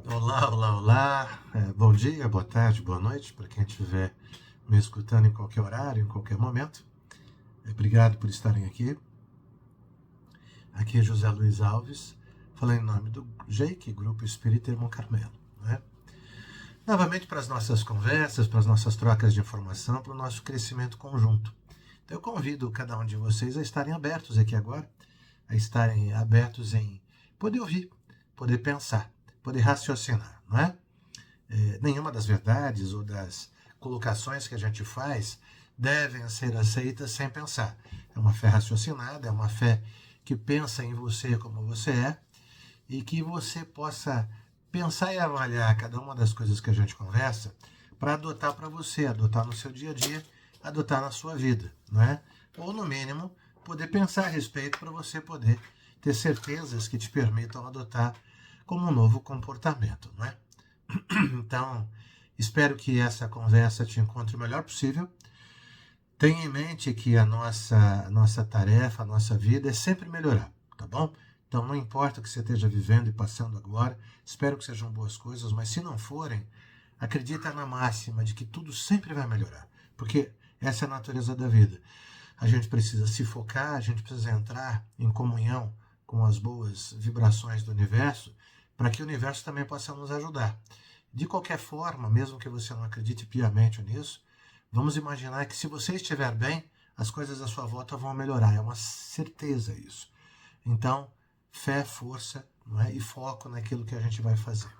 Olá, olá, olá. Bom dia, boa tarde, boa noite para quem estiver me escutando em qualquer horário, em qualquer momento. Obrigado por estarem aqui. Aqui é José Luiz Alves, falando em nome do GEIC, Grupo Espírita Irmão Carmelo. Né? Novamente para as nossas conversas, para as nossas trocas de informação, para o nosso crescimento conjunto. Então eu convido cada um de vocês a estarem abertos aqui agora, a estarem abertos em poder ouvir, poder pensar, poder raciocinar, não é? Nenhuma das verdades ou das colocações que a gente faz devem ser aceitas sem pensar. É uma fé raciocinada, é uma fé que pensa em você como você é e que você possa pensar e avaliar cada uma das coisas que a gente conversa para adotar para você, adotar no seu dia a dia, adotar na sua vida, não é? Ou, no mínimo, poder pensar a respeito para você poder ter certezas que te permitam adotar como um novo comportamento, não é? Então, espero que essa conversa te encontre o melhor possível. Tenha em mente que a nossa tarefa, a nossa vida é sempre melhorar, tá bom? Então, não importa o que você esteja vivendo e passando agora, espero que sejam boas coisas, mas se não forem, acredita na máxima de que tudo sempre vai melhorar, porque essa é a natureza da vida. A gente precisa se focar, a gente precisa entrar em comunhão com as boas vibrações do universo, para que o universo também possa nos ajudar. De qualquer forma, mesmo que você não acredite piamente nisso, vamos imaginar que se você estiver bem, as coisas à sua volta vão melhorar. É uma certeza isso. Então, fé, força, não é? E foco naquilo que a gente vai fazer.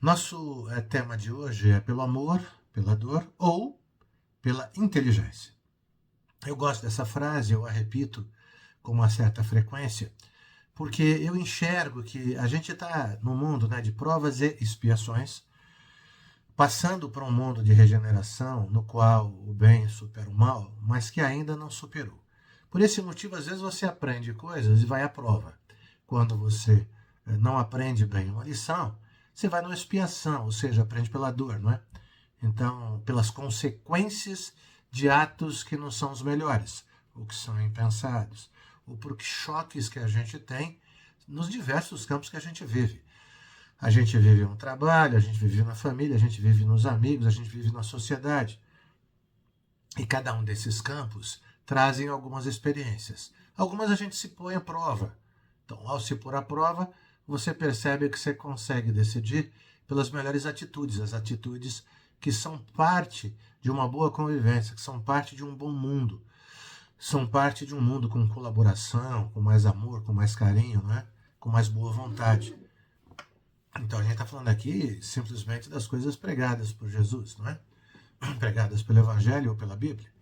Nosso tema de hoje é pelo amor, pela dor ou pela inteligência. Eu gosto dessa frase, eu a repito com uma certa frequência, porque eu enxergo que a gente está no mundo, né, de provas e expiações, passando por um mundo de regeneração no qual o bem supera o mal, mas que ainda não superou. Por esse motivo, às vezes você aprende coisas e vai à prova. Quando você não aprende bem uma lição, você vai numa expiação, ou seja, aprende pela dor, não é? Então, pelas consequências de atos que não são os melhores, ou que são impensados, ou por choques que a gente tem nos diversos campos que a gente vive. A gente vive no trabalho, a gente vive na família, a gente vive nos amigos, a gente vive na sociedade. E cada um desses campos trazem algumas experiências. Algumas a gente se põe à prova. Então, ao se pôr à prova, você percebe que você consegue decidir pelas melhores atitudes, as atitudes que são parte de uma boa convivência, que são parte de um bom mundo, são parte de um mundo com colaboração, com mais amor, com mais carinho, né? Com mais boa vontade. Então a gente está falando aqui simplesmente das coisas pregadas por Jesus, não é? Pregadas pelo Evangelho ou pela Bíblia.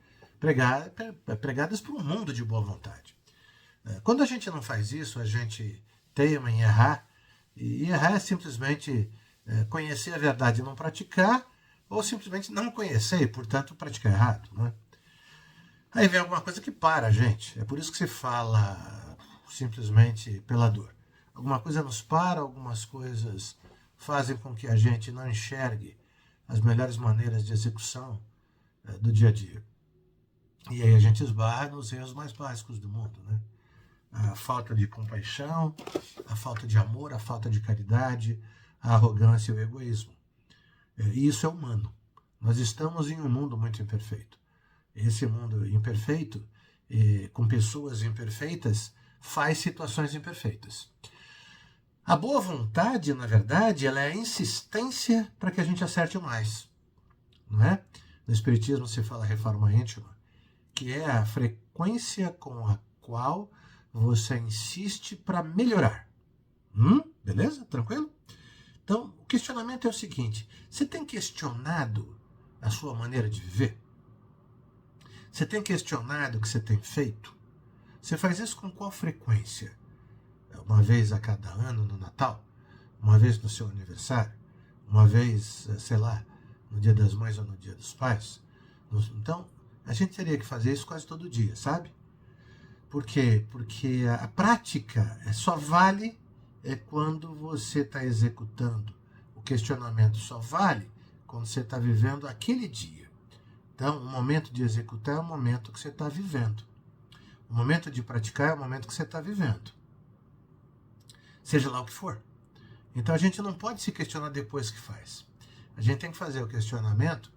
Pregadas por um mundo de boa vontade. Quando a gente não faz isso, a gente teima em errar, e errar é simplesmente conhecer a verdade e não praticar, ou simplesmente não conhecer e, portanto, praticar errado. Não é? Aí vem alguma coisa que para a gente. É por isso que se fala simplesmente pela dor. Alguma coisa nos para, algumas coisas fazem com que a gente não enxergue as melhores maneiras de execução do dia a dia. E aí a gente esbarra nos erros mais básicos do mundo, né? A falta de compaixão, a falta de amor, a falta de caridade, a arrogância e o egoísmo. E isso é humano. Nós estamos em um mundo muito imperfeito. Esse mundo imperfeito, com pessoas imperfeitas, faz situações imperfeitas. A boa vontade, na verdade, ela é a insistência para que a gente acerte mais. Não é? No Espiritismo se fala reforma íntima, que é a frequência com a qual você insiste para melhorar. Beleza? Tranquilo? Então, o questionamento é o seguinte: você tem questionado a sua maneira de viver? Você tem questionado o que você tem feito? Você faz isso com qual frequência? Uma vez a cada ano no Natal? Uma vez no seu aniversário? Uma vez, sei lá, no Dia das Mães ou no Dia dos Pais? Então, a gente teria que fazer isso quase todo dia, sabe? Por quê? Porque a prática só vale quando você está executando. O questionamento só vale quando você está vivendo aquele dia. Então, o momento de executar é o momento que você está vivendo. O momento de praticar é o momento que você está vivendo. Seja lá o que for. Então a gente não pode se questionar depois que faz. A gente tem que fazer o questionamento,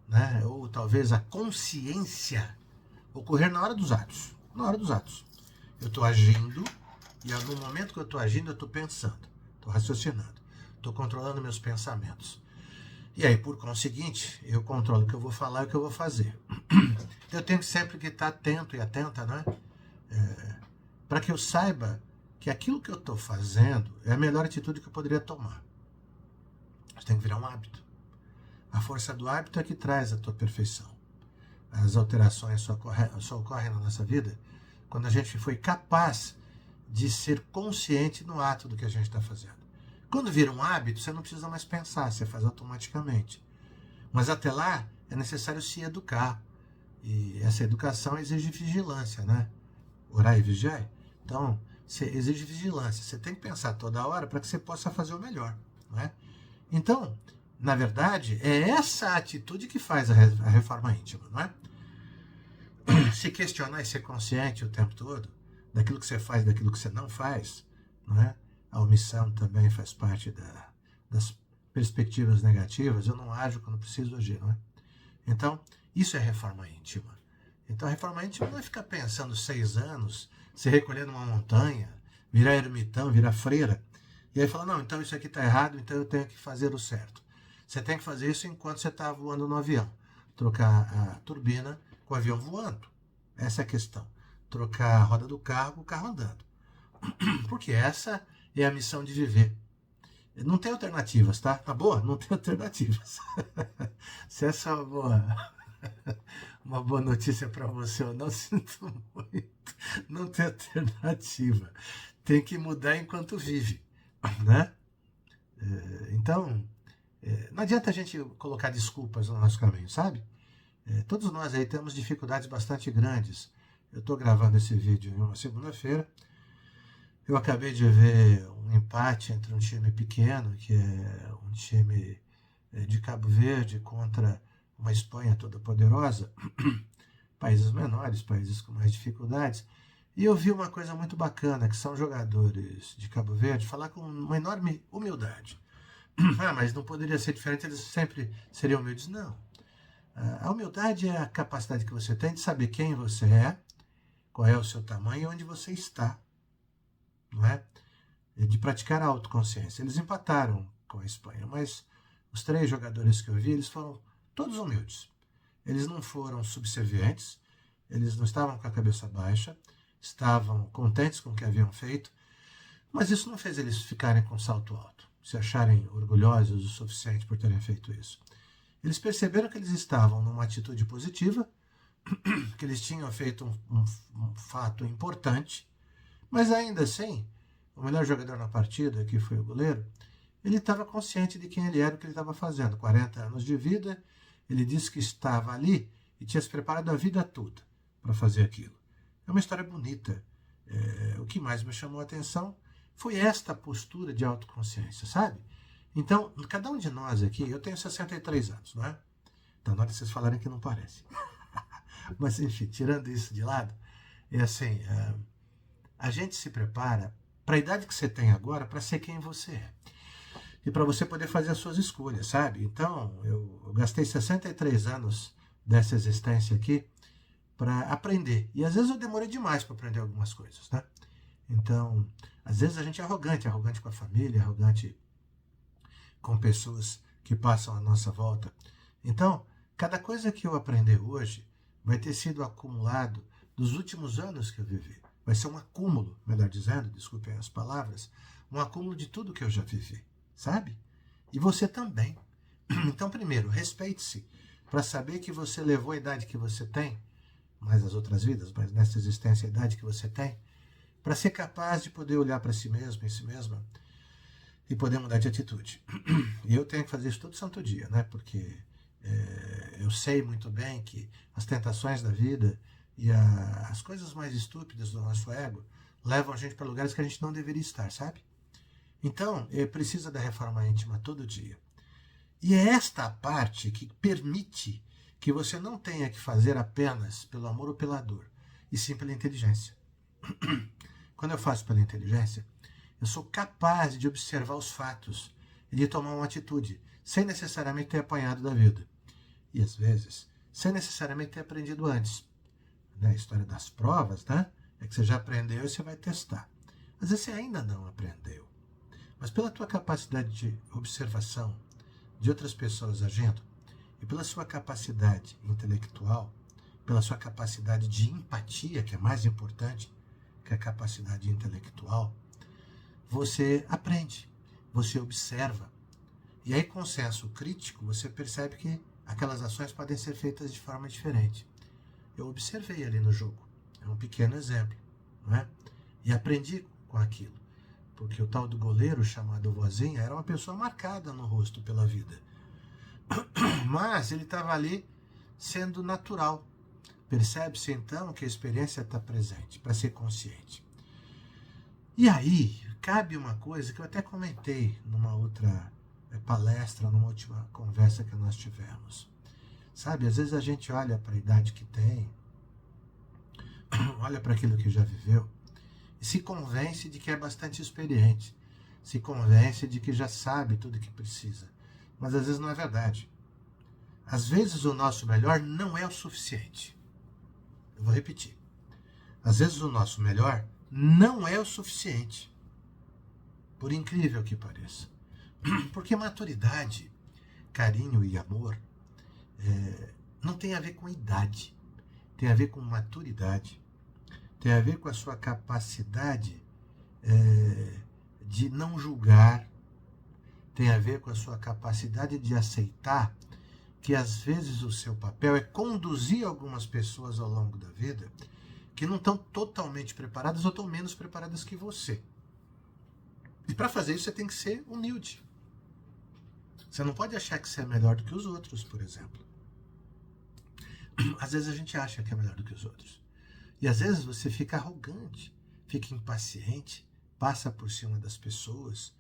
né? Ou talvez a consciência ocorrer na hora dos atos. Na hora dos atos. Eu estou agindo e no momento que eu estou agindo eu estou pensando, estou raciocinando, estou controlando meus pensamentos. E aí, por conseguinte, eu controlo o que eu vou falar e o que eu vou fazer. Eu tenho sempre que estar atento e atenta, né? Para que eu saiba que aquilo que eu estou fazendo é a melhor atitude que eu poderia tomar. Isso tem que virar um hábito. A força do hábito é que traz a tua perfeição. As alterações só ocorrem na nossa vida quando a gente foi capaz de ser consciente no ato do que a gente está fazendo. Quando vira um hábito, você não precisa mais pensar, você faz automaticamente. Mas até lá, é necessário se educar. E essa educação exige vigilância, né? Orar e vigiar. Então, você exige vigilância. Você tem que pensar toda hora para que você possa fazer o melhor, né? Então, na verdade, é essa atitude que faz a reforma íntima, não é? Se questionar e ser consciente o tempo todo daquilo que você faz e daquilo que você não faz, não é? A omissão também faz parte das perspectivas negativas. Eu não ajo quando preciso agir, não é? Então, isso é reforma íntima. Então, a reforma íntima não é ficar pensando 6 anos, se recolher numa montanha, virar ermitão, virar freira, e aí falar, não, então isso aqui está errado, então eu tenho que fazer o certo. Você tem que fazer isso enquanto você está voando no avião. Trocar a turbina com o avião voando. Essa é a questão. Trocar a roda do carro com o carro andando. Porque essa é a missão de viver. Não tem alternativas, tá? Tá boa? Não tem alternativas. Se essa é uma boa notícia para você, eu não sinto muito. Não tem alternativa. Tem que mudar enquanto vive, né? Então, não adianta a gente colocar desculpas no nosso caminho, sabe? Todos nós aí temos dificuldades bastante grandes. Eu estou gravando esse vídeo em uma segunda-feira. Eu acabei de ver um empate entre um time pequeno, que é um time de Cabo Verde, contra uma Espanha toda poderosa, países menores, países com mais dificuldades. E eu vi uma coisa muito bacana, que são jogadores de Cabo Verde falar com uma enorme humildade. Ah, mas não poderia ser diferente, eles sempre seriam humildes. Não. A humildade é a capacidade que você tem de saber quem você é, qual é o seu tamanho e onde você está. Não é? De praticar a autoconsciência. Eles empataram com a Espanha, mas os 3 jogadores que eu vi, eles foram todos humildes. Eles não foram subservientes, eles não estavam com a cabeça baixa, estavam contentes com o que haviam feito, mas isso não fez eles ficarem com salto alto, se acharem orgulhosos o suficiente por terem feito isso. Eles perceberam que eles estavam numa atitude positiva, que eles tinham feito um fato importante, mas ainda assim, o melhor jogador na partida, que foi o goleiro, ele estava consciente de quem ele era e o que ele estava fazendo. 40 anos de vida, ele disse que estava ali e tinha se preparado a vida toda para fazer aquilo. É uma história bonita. O que mais me chamou a atenção foi esta postura de autoconsciência, sabe? Então, cada um de nós aqui, eu tenho 63 anos, não é? Então, na hora de vocês falarem que não parece. Mas, enfim, tirando isso de lado, é assim, a gente se prepara para a idade que você tem agora para ser quem você é. E para você poder fazer as suas escolhas, sabe? Então, eu gastei 63 anos dessa existência aqui para aprender. E às vezes eu demorei demais para aprender algumas coisas, né? Então, às vezes a gente é arrogante com a família, arrogante com pessoas que passam à nossa volta. Então, cada coisa que eu aprender hoje vai ter sido acumulado dos últimos anos que eu vivi. Vai ser um acúmulo, melhor dizendo, desculpem as palavras, um acúmulo de tudo que eu já vivi, sabe? E você também. Então, primeiro, respeite-se para saber que você levou a idade que você tem, mais as outras vidas, mas nessa existência a idade que você tem, para ser capaz de poder olhar para si mesmo, em si mesma, e poder mudar de atitude. E eu tenho que fazer isso todo santo dia, né? Porque eu sei muito bem que as tentações da vida e as coisas mais estúpidas do nosso ego levam a gente para lugares que a gente não deveria estar, sabe? Então, precisa da reforma íntima todo dia. E é esta a parte que permite que você não tenha que fazer apenas pelo amor ou pela dor, e sim pela inteligência. Quando eu faço pela inteligência, Eu sou capaz de observar os fatos e de tomar uma atitude, sem necessariamente ter apanhado da vida. E às vezes, sem necessariamente ter aprendido antes. Né? A história das provas, né? É que você já aprendeu e você vai testar. Às vezes você ainda não aprendeu. Mas pela tua capacidade de observação de outras pessoas agindo, e pela sua capacidade intelectual, pela sua capacidade de empatia, que é mais importante que a capacidade intelectual, você aprende, você observa. E aí, com o senso crítico, você percebe que aquelas ações podem ser feitas de forma diferente. Eu observei ali no jogo, é um pequeno exemplo, não é? E aprendi com aquilo, porque o tal do goleiro chamado Vozinha era uma pessoa marcada no rosto pela vida. Mas ele estava ali sendo natural. Percebe-se então que a experiência está presente, para ser consciente. E aí, cabe uma coisa que eu até comentei numa outra palestra, numa última conversa que nós tivemos. Sabe, às vezes a gente olha para a idade que tem, olha para aquilo que já viveu, e se convence de que é bastante experiente, se convence de que já sabe tudo o que precisa. Mas às vezes não é verdade. Às vezes o nosso melhor não é o suficiente. Eu vou repetir. Às vezes o nosso melhor não é o suficiente. Por incrível que pareça. Porque maturidade, carinho e amor não tem a ver com idade. Tem a ver com maturidade. Tem a ver com a sua capacidade de não julgar. Tem a ver com a sua capacidade de aceitar que às vezes o seu papel é conduzir algumas pessoas ao longo da vida que não estão totalmente preparadas ou estão menos preparadas que você. E para fazer isso você tem que ser humilde. Você não pode achar que você é melhor do que os outros, por exemplo. Às vezes a gente acha que é melhor do que os outros. E às vezes você fica arrogante, fica impaciente, passa por cima das pessoas,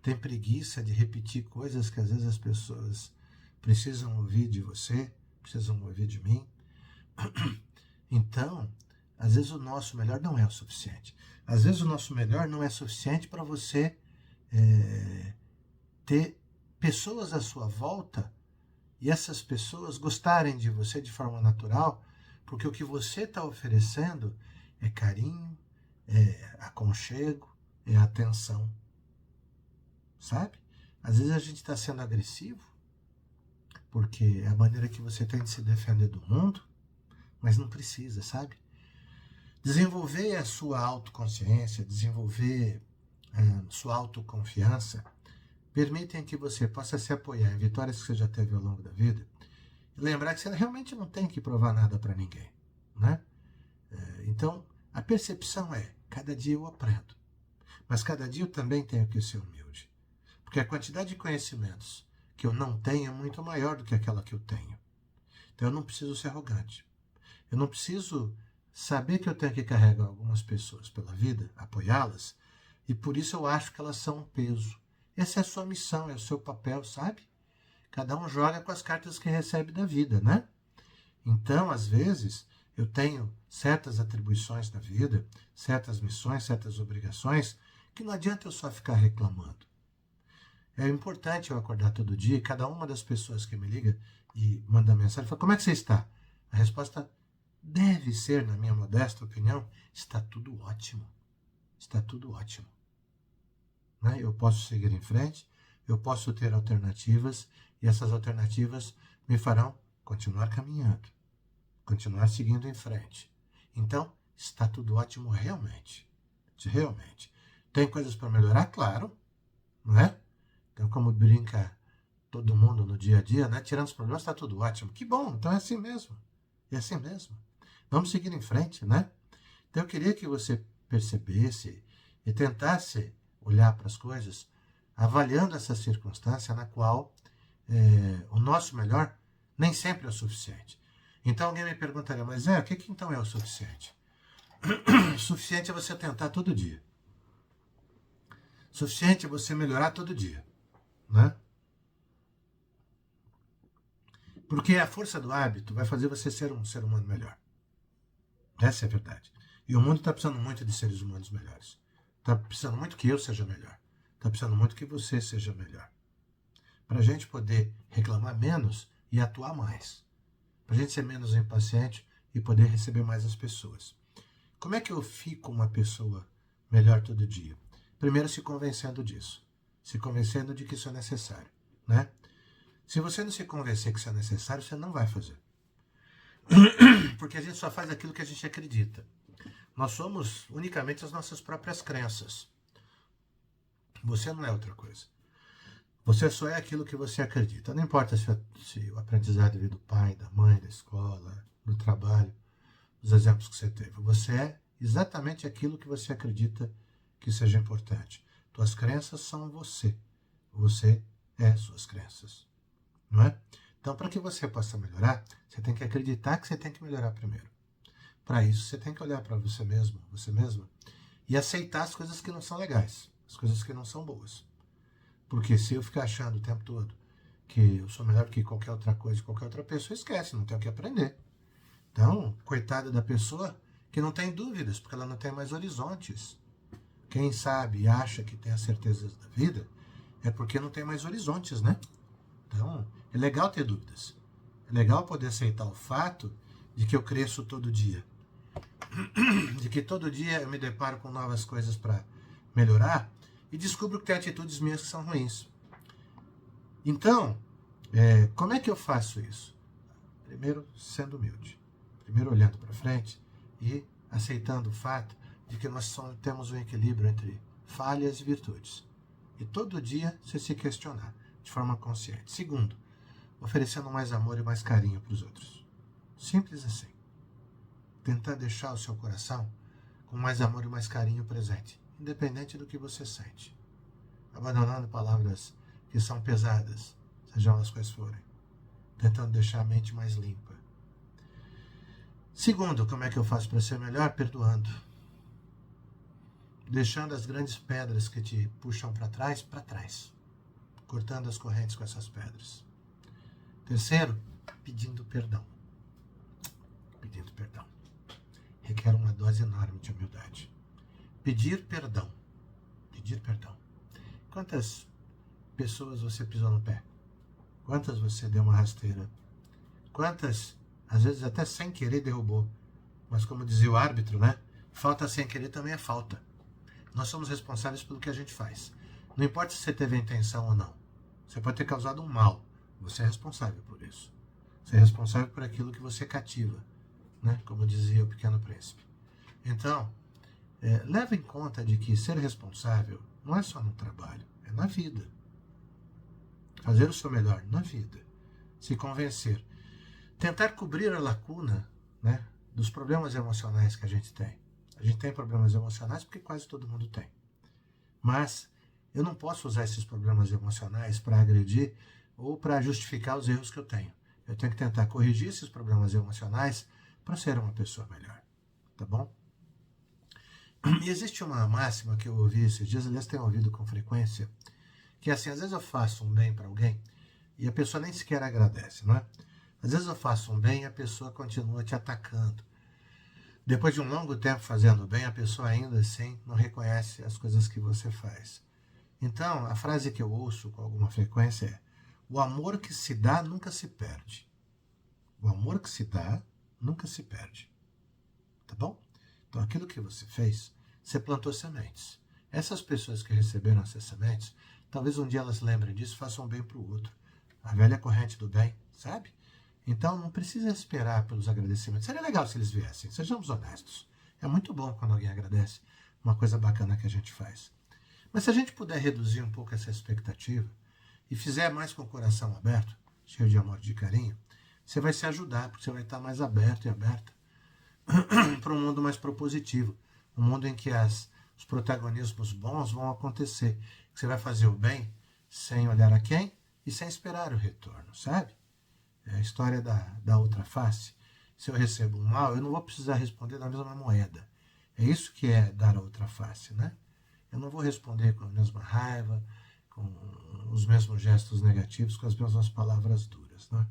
tem preguiça de repetir coisas que às vezes as pessoas precisam ouvir de você, precisam ouvir de mim. Então, às vezes o nosso melhor não é o suficiente. Às vezes o nosso melhor não é suficiente para você ter pessoas à sua volta e essas pessoas gostarem de você de forma natural, porque o que você está oferecendo é carinho, é aconchego, é atenção. Sabe? Às vezes a gente está sendo agressivo, porque é a maneira que você tem de se defender do mundo, mas não precisa, sabe? Desenvolver a sua autoconsciência, desenvolver sua autoconfiança, permitem que você possa se apoiar em vitórias que você já teve ao longo da vida e lembrar que você realmente não tem que provar nada para ninguém, né? Então, a percepção é, cada dia eu aprendo, mas cada dia eu também tenho que ser humilde, porque a quantidade de conhecimentos que eu não tenho é muito maior do que aquela que eu tenho. Então eu não preciso ser arrogante. Eu não preciso saber que eu tenho que carregar algumas pessoas pela vida, apoiá-las, e por isso eu acho que elas são um peso. Essa é a sua missão, é o seu papel, sabe? Cada um joga com as cartas que recebe da vida, né? Então, às vezes, eu tenho certas atribuições na vida, certas missões, certas obrigações, que não adianta eu só ficar reclamando. É importante eu acordar todo dia e cada uma das pessoas que me liga e manda mensagem fala, como é que você está? A resposta deve ser, na minha modesta opinião, está tudo ótimo. Está tudo ótimo. Né? Eu posso seguir em frente, eu posso ter alternativas e essas alternativas me farão continuar caminhando, continuar seguindo em frente. Então, está tudo ótimo realmente. Realmente. Tem coisas para melhorar? Claro. Não é? Então, como brinca todo mundo no dia a dia, né? Tirando os problemas, está tudo ótimo. Que bom, então é assim mesmo. É assim mesmo. Vamos seguir em frente, né? Então, eu queria que você percebesse e tentasse olhar para as coisas, avaliando essa circunstância na qual o nosso melhor nem sempre é o suficiente. Então, alguém me perguntaria, mas o que então é o suficiente? O suficiente é você tentar todo dia. O suficiente é você melhorar todo dia. Né? Porque a força do hábito vai fazer você ser um ser humano melhor. Essa é a verdade. E o mundo está precisando muito de seres humanos melhores. Está precisando muito que eu seja melhor. Está precisando muito que você seja melhor. Para a gente poder reclamar menos e atuar mais. Para a gente ser menos impaciente e poder receber mais as pessoas. Como é que eu fico uma pessoa melhor todo dia? Primeiro, se convencendo disso. Se convencendo de que isso é necessário, né? Se você não se convencer que isso é necessário, você não vai fazer. Porque a gente só faz aquilo que a gente acredita. Nós somos unicamente as nossas próprias crenças. Você não é outra coisa. Você só é aquilo que você acredita. Não importa se o aprendizado veio do pai, da mãe, da escola, do trabalho, os exemplos que você teve. Você é exatamente aquilo que você acredita que seja importante. Tuas crenças são você. Você é suas crenças. Não é? Então, para que você possa melhorar, você tem que acreditar que você tem que melhorar primeiro. Para isso, você tem que olhar para você mesmo, você mesma, e aceitar as coisas que não são legais, as coisas que não são boas. Porque se eu ficar achando o tempo todo que eu sou melhor do que qualquer outra coisa, qualquer outra pessoa, esquece, não tem o que aprender. Então, coitada da pessoa que não tem dúvidas, porque ela não tem mais horizontes. Quem sabe e acha que tem as certezas da vida é porque não tem mais horizontes, né? Então, é legal ter dúvidas. É legal poder aceitar o fato de que eu cresço todo dia. De que todo dia eu me deparo com novas coisas para melhorar e descubro que tem atitudes minhas que são ruins. Então, como é que eu faço isso? Primeiro, sendo humilde. Primeiro, olhando para frente e aceitando o fato de que nós temos um equilíbrio entre falhas e virtudes. E todo dia você se questionar de forma consciente. Segundo, oferecendo mais amor e mais carinho para os outros. Simples assim. Tentar deixar o seu coração com mais amor e mais carinho presente, independente do que você sente. Abandonando palavras que são pesadas, sejam elas quais forem. Tentando deixar a mente mais limpa. Segundo, como é que eu faço para ser melhor? Perdoando. Deixando as grandes pedras que te puxam para trás. Cortando as correntes com essas pedras. Terceiro, pedindo perdão. Pedindo perdão. Requer uma dose enorme de humildade. Pedir perdão. Pedir perdão. Quantas pessoas você pisou no pé? Quantas você deu uma rasteira? Quantas, às vezes até sem querer, derrubou? Mas como dizia o árbitro, né? Falta sem querer também é falta. Nós somos responsáveis pelo que a gente faz. Não importa se você teve a intenção ou não. Você pode ter causado um mal. Você é responsável por isso. Você é responsável por aquilo que você cativa, né? Como dizia o Pequeno Príncipe. Então, leve em conta de que ser responsável não é só no trabalho, é na vida. Fazer o seu melhor na vida. Se convencer. Tentar cobrir a lacuna, né, dos problemas emocionais que a gente tem. A gente tem problemas emocionais porque quase todo mundo tem. Mas eu não posso usar esses problemas emocionais para agredir ou para justificar os erros que eu tenho. Eu tenho que tentar corrigir esses problemas emocionais para ser uma pessoa melhor. Tá bom? E existe uma máxima que eu ouvi esses dias, aliás, tenho ouvido com frequência, que é assim, às vezes eu faço um bem para alguém e a pessoa nem sequer agradece, não é? Às vezes eu faço um bem e a pessoa continua te atacando. Depois de um longo tempo fazendo bem, a pessoa ainda assim não reconhece as coisas que você faz. Então, a frase que eu ouço com alguma frequência é: o amor que se dá nunca se perde. O amor que se dá nunca se perde. Tá bom? Então, aquilo que você fez, você plantou sementes. Essas pessoas que receberam essas sementes, talvez um dia elas lembrem disso e façam bem para o outro. A velha corrente do bem, sabe? Então, não precisa esperar pelos agradecimentos. Seria legal se eles viessem, sejamos honestos. É muito bom quando alguém agradece uma coisa bacana que a gente faz. Mas se a gente puder reduzir um pouco essa expectativa e fizer mais com o coração aberto, cheio de amor e de carinho, você vai se ajudar, porque você vai estar mais aberto e aberta para um mundo mais propositivo. Um mundo em que os protagonismos bons vão acontecer. Que você vai fazer o bem sem olhar a quem e sem esperar o retorno, sabe? É a história da outra face. Se eu recebo um mal, eu não vou precisar responder da mesma moeda. É isso que é dar a outra face, né? Eu não vou responder com a mesma raiva, com os mesmos gestos negativos, com as mesmas palavras duras, né?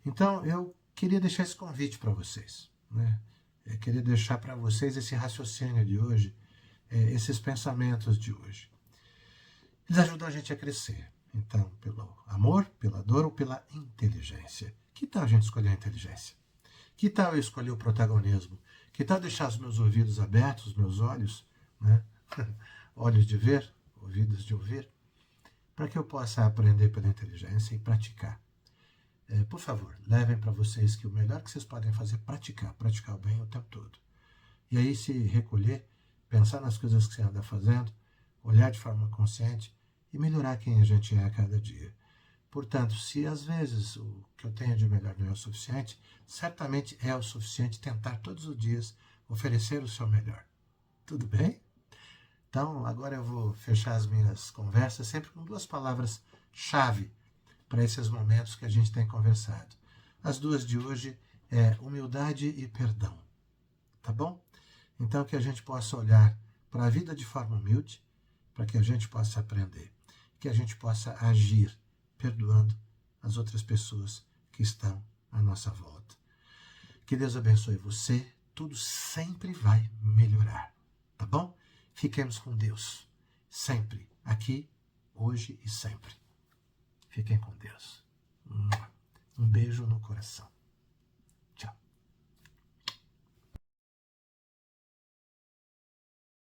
Então, eu queria deixar esse convite para vocês, né? Eu queria deixar para vocês esse raciocínio de hoje, esses pensamentos de hoje. Eles ajudam a gente a crescer. Então, pelo amor, pela dor ou pela inteligência. Que tal a gente escolher a inteligência? Que tal eu escolher o protagonismo? Que tal deixar os meus ouvidos abertos, os meus olhos, né? Olhos de ver, ouvidos de ouvir, para que eu possa aprender pela inteligência e praticar. Por favor, levem para vocês que o melhor que vocês podem fazer é praticar o bem o tempo todo. E aí se recolher, pensar nas coisas que você anda fazendo, olhar de forma consciente e melhorar quem a gente é a cada dia. Portanto, se às vezes o que eu tenho de melhor não é o suficiente, certamente é o suficiente tentar todos os dias oferecer o seu melhor. Tudo bem? Então, agora eu vou fechar as minhas conversas sempre com 2 palavras-chave para esses momentos que a gente tem conversado. As 2 de hoje é humildade e perdão. Tá bom? Então, que a gente possa olhar para a vida de forma humilde, para que a gente possa aprender, que a gente possa agir perdoando as outras pessoas que estão à nossa volta. Que Deus abençoe você, tudo sempre vai melhorar, tá bom? Fiquemos com Deus, sempre, aqui, hoje e sempre. Fiquem com Deus. Um beijo no coração.